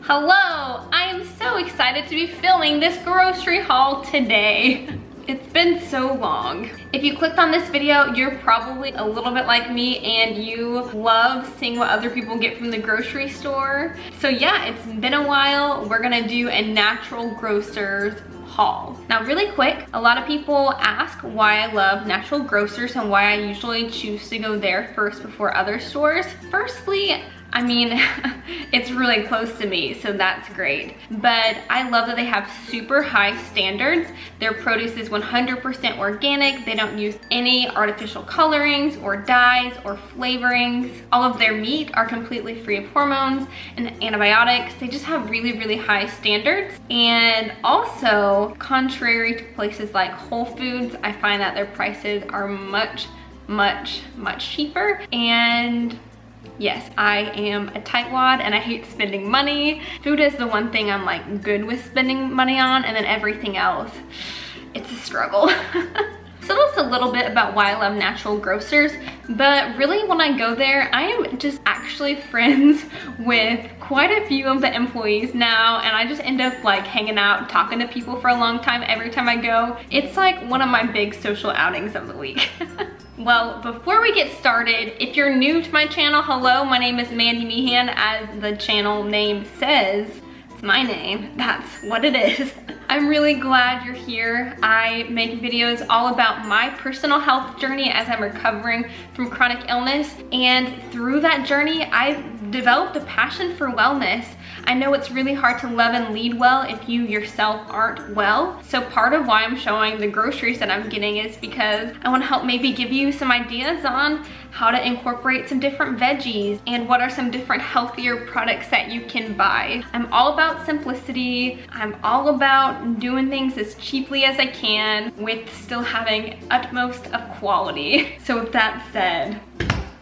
Hello! I am so excited to be filming this grocery haul today. It's been so long. If you clicked on this video, you're probably a little bit like me and you love seeing what other people get from the grocery store. So yeah, it's been a while. We're gonna do a Natural Grocers haul. Now really quick, a lot of people ask why I love Natural Grocers and why I usually choose to go there first before other stores. Firstly, I mean, it's really close to me, so that's great. But I love that they have super high standards. Their produce is 100% organic. They don't use any artificial colorings or dyes or flavorings. All of their meat are completely free of hormones and antibiotics. They just have really, really high standards. And also, contrary to places like Whole Foods, I find that their prices are much cheaper. And yes, I am a tightwad and I hate spending money. Food is the one thing I'm like good with spending money on, and then everything else, it's a struggle. So that's a little bit about why I love Natural Grocers, but really when I go there, I am just actually friends with quite a few of the employees now, and I just end up like hanging out, talking to people for a long time every time I go. It's like one of my big social outings of the week. Well, before we get started, if you're new to my channel, hello, my name is Mandy Meehan, as the channel name says. It's my name, that's what it is. I'm really glad you're here. I make videos all about my personal health journey as I'm recovering from chronic illness, and through that journey, I've developed a passion for wellness. I know it's really hard to love and lead well if you yourself aren't well. So part of why I'm showing the groceries that I'm getting is because I want to help maybe give you some ideas on how to incorporate some different veggies and what are some different healthier products that you can buy. I'm all about simplicity. I'm all about doing things as cheaply as I can with still having utmost of quality. So with that said,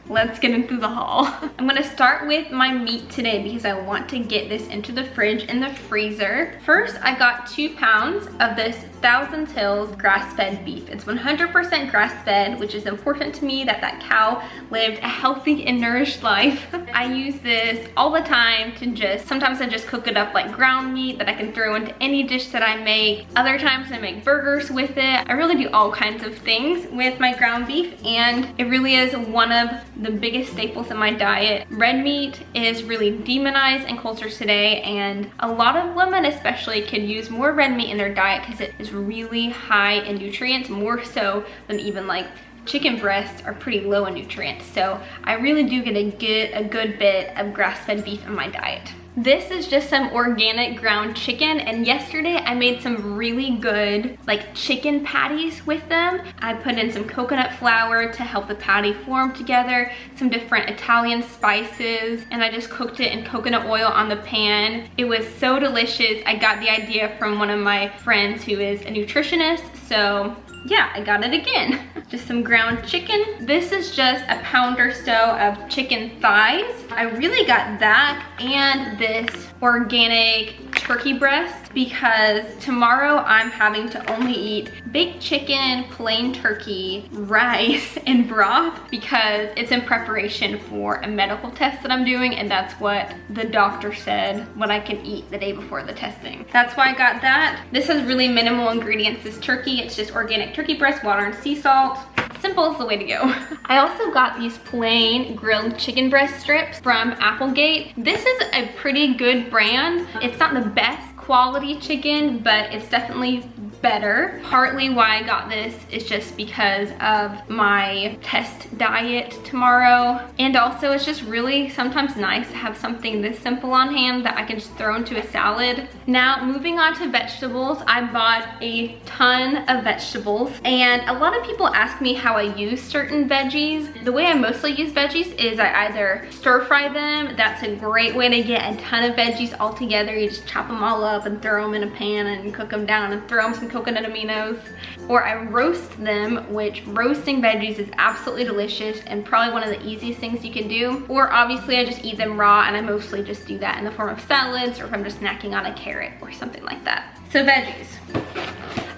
let's get into the haul. I'm gonna start with my meat today because I want to get this into the fridge and the freezer. First, I got 2 pounds of this Thousand Hills grass-fed beef. It's 100% grass-fed, which is important to me that that cow lived a healthy and nourished life. I use this all the time to sometimes I just cook it up like ground meat that I can throw into any dish that I make. Other times I make burgers with it. I really do all kinds of things with my ground beef, and it really is one of the biggest staples in my diet. Red meat is really demonized in cultures today, and a lot of women especially could use more red meat in their diet because it is really high in nutrients, more so than even like chicken breasts are pretty low in nutrients. So I really do get a good bit of grass-fed beef in my diet. This is just some organic ground chicken, and yesterday I made some really good like chicken patties with them. I put in some coconut flour to help the patty form together, some different Italian spices, and I just cooked it in coconut oil on the pan. It was so delicious. I got the idea from one of my friends who is a nutritionist, so yeah, I got it again. Just some ground chicken. This is just a pound or so of chicken thighs. I really got that and this organic turkey breast because tomorrow I'm having to only eat baked chicken, plain turkey, rice, and broth because it's in preparation for a medical test that I'm doing, and that's what the doctor said what I can eat the day before the testing. That's why I got that. This has really minimal ingredients, this turkey. It's just organic turkey breast, water, and sea salt. Simple is the way to go. I also got these plain grilled chicken breast strips from Applegate. This is a pretty good brand. It's not the best quality chicken, but it's definitely better. Partly why I got this is just because of my test diet tomorrow, and also it's just really sometimes nice to have something this simple on hand that I can just throw into a salad. Now moving on to vegetables, I bought a ton of vegetables, and a lot of people ask me how I use certain veggies. The way I mostly use veggies is I either stir fry them. That's a great way to get a ton of veggies all together. You just chop them all up and throw them in a pan and cook them down and throw them some coconut aminos, or I roast them, which roasting veggies is absolutely delicious and probably one of the easiest things you can do. Or obviously I just eat them raw, and I mostly just do that in the form of salads, or if I'm just snacking on a carrot or something like that. So veggies.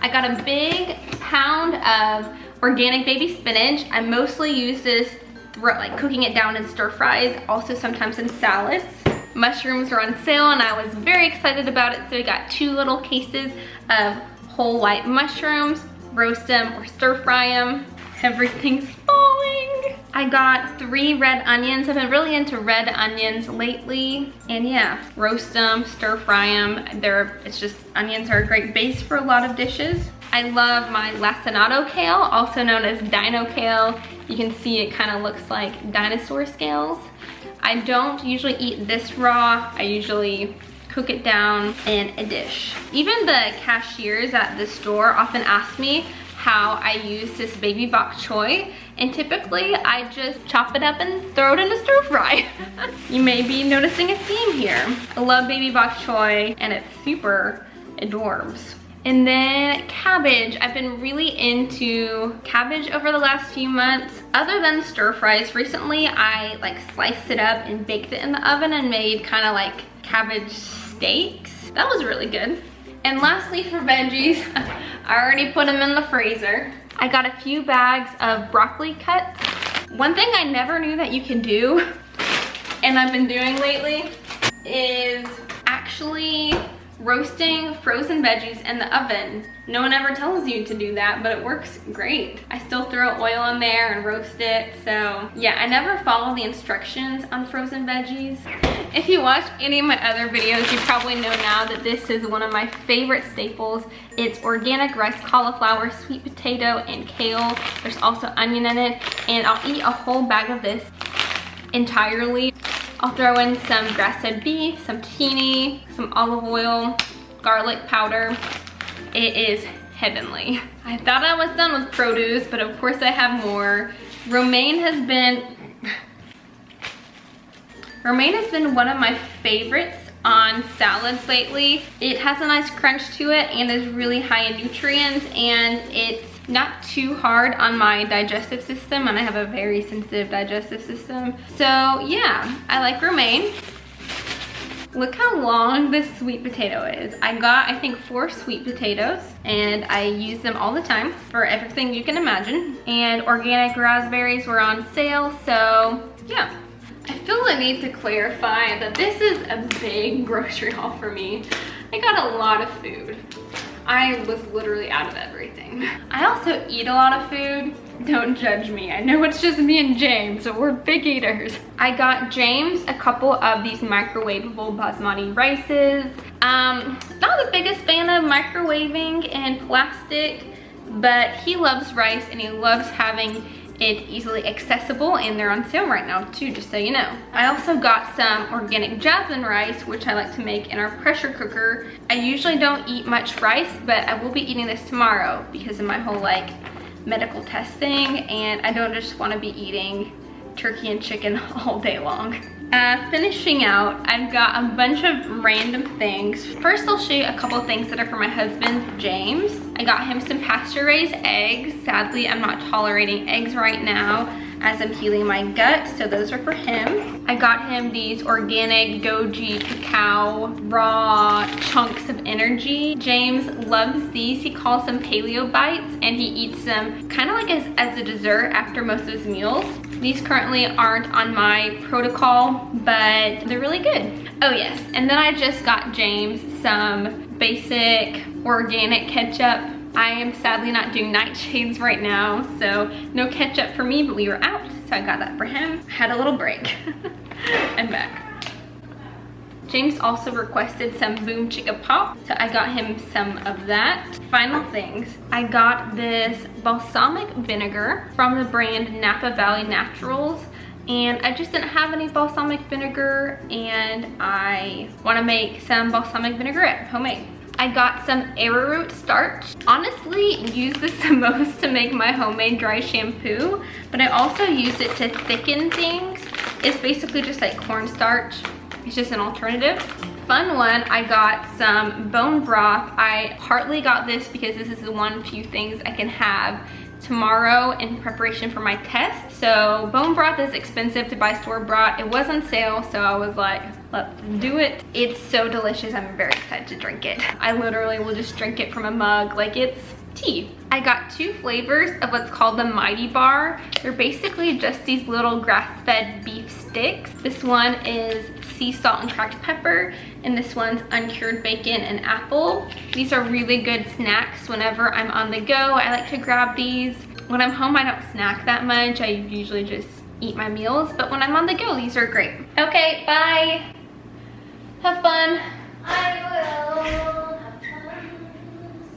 I got a big pound of organic baby spinach. I mostly use this like cooking it down in stir fries, also sometimes in salads. mushrooms were on sale and I was very excited about it. So we got 2 little cases of whole white mushrooms, roast them or stir fry them. Everything's falling. I got 3 red onions. I've been really into red onions lately. And yeah, roast them, stir fry them. Onions are a great base for a lot of dishes. I love my Lacinato Kale, also known as Dino Kale. You can see it kind of looks like dinosaur scales. I don't usually eat this raw. I usually cook it down in a dish. Even the cashiers at the store often ask me how I use this baby bok choy, and typically I just chop it up and throw it in a stir fry. You may be noticing a theme here. I love baby bok choy and it's super adorbs. And then cabbage. I've been really into cabbage over the last few months. Other than stir fries, recently I sliced it up and baked it in the oven and made kind of like cabbage steaks. That was really good. And lastly for veggies, I already put them in the freezer. I got a few bags of broccoli cuts. One thing I never knew that you can do, and I've been doing lately, is actually roasting frozen veggies in the oven. No one ever tells you to do that, but it works great. I still throw oil in there and roast it. So yeah, I never follow the instructions on frozen veggies. If you watch any of my other videos, you probably know now that this is one of my favorite staples. It's organic rice cauliflower, sweet potato, and kale. There's also onion in it, and I'll eat a whole bag of this entirely. I'll throw in some grass-fed beef, some tahini, some olive oil, garlic powder. It is heavenly. I thought I was done with produce, but of course I have more. Romaine has been one of my favorites on salads lately. It has a nice crunch to it and is really high in nutrients, and it's not too hard on my digestive system, and I have a very sensitive digestive system. So yeah, I like romaine. Look how long this sweet potato is. I got, I think, 4 sweet potatoes, and I use them all the time for everything you can imagine. And organic raspberries were on sale, so yeah. I feel the need to clarify that this is a big grocery haul for me. I got a lot of food. I was literally out of everything. I also eat a lot of food. Don't judge me. I know it's just me and James, so we're big eaters. I got James a couple of these microwavable basmati rices. Not the biggest fan of microwaving and plastic, but he loves rice and he loves having it easily accessible, and they're on sale right now too, just so you know. I also got some organic jasmine rice, which I like to make in our pressure cooker. I usually don't eat much rice, but I will be eating this tomorrow because of my whole medical testing, and I don't just want to be eating turkey and chicken all day long. Finishing out, I've got a bunch of random things. First, I'll show you a couple of things that are for my husband, James. I got him some pasture-raised eggs. Sadly, I'm not tolerating eggs right now as I'm healing my gut, so those are for him. I got him these organic goji cacao raw chunks of energy. James loves these. He calls them Paleo bites, and he eats them kind of like as a dessert after most of his meals. These currently aren't on my protocol, but they're really good. Oh yes, and then I just got James some basic organic ketchup. I am sadly not doing nightshades right now, so no ketchup for me, but we were out, so I got that for him. Had a little break. I'm back. James also requested some Boom Chicka Pop, so I got him some of that. Final things, I got this balsamic vinegar from the brand Napa Valley Naturals, and I just didn't have any balsamic vinegar, and I want to make some balsamic vinaigrette, homemade. I got some arrowroot starch. Honestly, use this the most to make my homemade dry shampoo, but I also use it to thicken things. It's basically just like cornstarch. It's just an alternative. Fun one, I got some bone broth. I partly got this because this is the one few things I can have tomorrow in preparation for my test. So bone broth is expensive to buy store bought. It was on sale, so I was like, Let's do it. It's so delicious. I'm very excited to drink it. I literally will just drink it from a mug like it's tea. I got 2 flavors of what's called the Mighty Bar. They're basically just these little grass-fed beef sticks. This one is sea salt and cracked pepper, and this one's uncured bacon and apple. These are really good snacks whenever I'm on the go. I like to grab these. When I'm home, I don't snack that much. I usually just eat my meals, but when I'm on the go, these are great. Okay, bye. Have fun. I will. Have fun.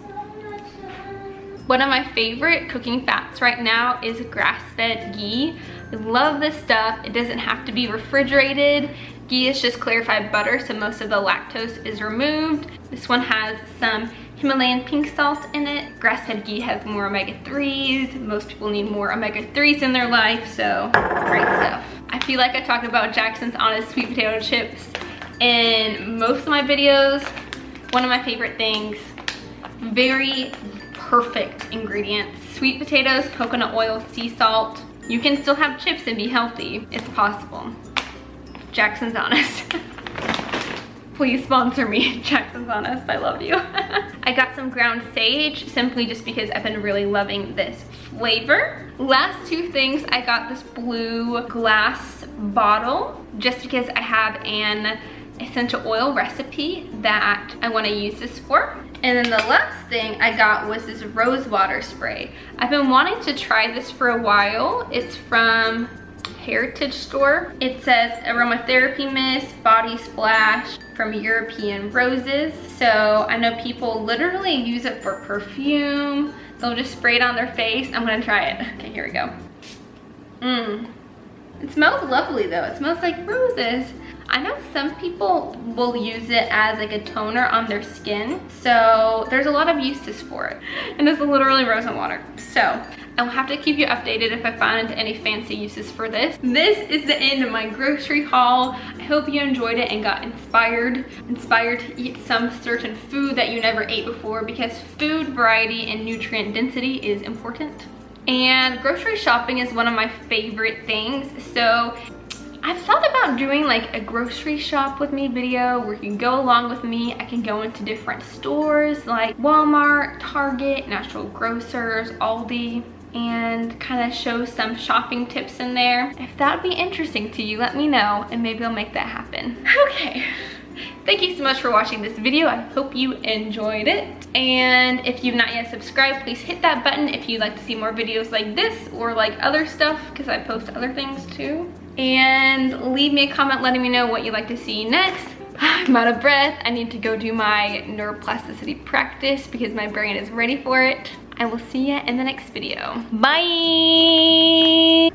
So much fun. One of my favorite cooking fats right now is grass-fed ghee. I love this stuff. It doesn't have to be refrigerated. Ghee is just clarified butter, so most of the lactose is removed. This one has some Himalayan pink salt in it. Grass-fed ghee has more omega-3s. Most people need more omega-3s in their life, so great stuff. I feel like I talked about Jackson's Honest sweet potato chips in most of my videos. One of my favorite things, very perfect ingredients. Sweet potatoes, coconut oil, sea salt. You can still have chips and be healthy. It's possible. Jackson's Honest. Please sponsor me, Jackson's Honest, I love you. I got some ground sage simply just because I've been really loving this flavor. Last 2 things, I got this blue glass bottle just because I have an essential oil recipe that I want to use this for. And then the last thing I got was this rose water spray. I've been wanting to try this for a while. It's from Heritage Store. It says aromatherapy mist, body splash from European roses. So I know people literally use it for perfume. They'll just spray it on their face. I'm gonna try it. Okay, here we go. It smells lovely though. It smells like roses. I know some people will use it as like a toner on their skin. So there's a lot of uses for it. And it's literally rose and water. So I'll have to keep you updated if I find any fancy uses for this. This is the end of my grocery haul. I hope you enjoyed it and got inspired to eat some certain food that you never ate before, because food variety and nutrient density is important. And grocery shopping is one of my favorite things. So I've thought about doing like a grocery shop with me video where you can go along with me. I can go into different stores like Walmart, Target, Natural Grocers, Aldi, and kind of show some shopping tips in there. If that would be interesting to you, let me know and maybe I'll make that happen. Okay. Thank you so much for watching this video. I hope you enjoyed it. And if you've not yet subscribed, please hit that button if you'd like to see more videos like this or like other stuff, because I post other things too. And leave me a comment letting me know what you'd like to see next. I'm out of breath. I need to go do my neuroplasticity practice because my brain is ready for it. I will see you in the next video. Bye!